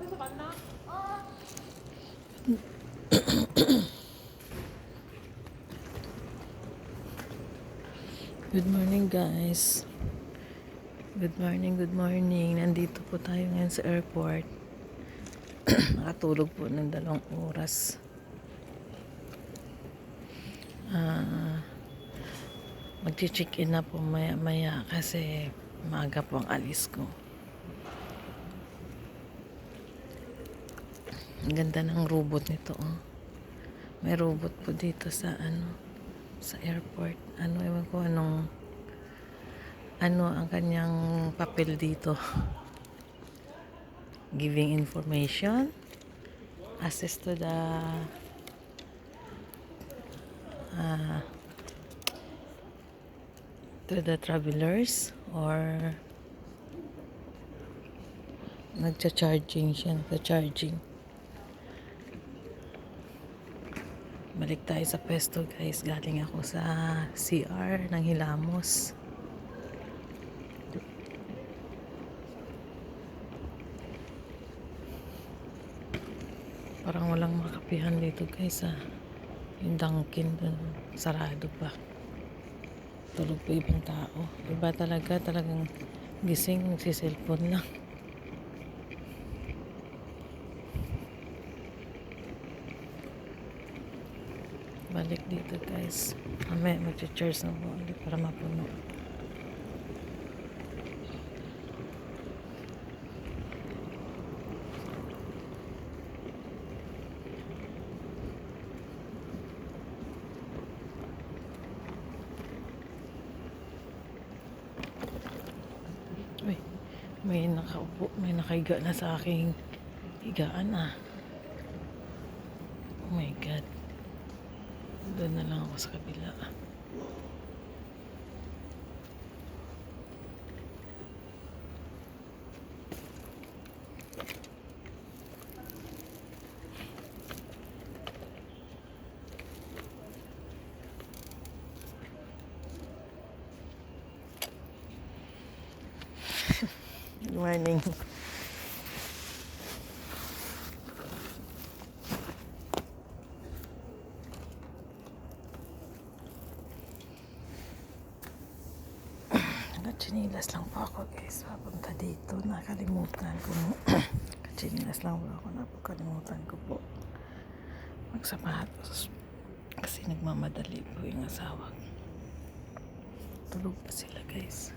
Good morning guys. Good morning. Nandito po tayo ngayon sa airport. Nakatulog po ng 2 oras. Mag-check-in na po maya kasi maaga po ang alis ko. Ang ganda ng robot nito. Oh. May robot po dito sa sa airport. Ewan ko ang kanyang papel dito. Giving information, access to the travelers, or nagcha-charging siya, nagcha-charging. Balik tayo sa pwesto guys. Galing ako sa CR ng Hilamos. Parang walang makapihan dito guys yung Dunkin dun, sarado pa. Tulog pa ibang tao. Iba talagang gising, nagsiselfon lang. Balik dito guys. Mamaya mag-charge na po ulit para mapuno. Uy, may nakaupo, may nakahiga na sa aking higaan Oh my God. Doon na lang ako sa kabila. Good morning. Chinilas lang po ako guys. Papunta dito. Nakalimutan ko. Chinilas lang po ako. Napakalimutan ko po magsapatos. Kasi nagmamadali po yung asawa. Tulog pa sila guys.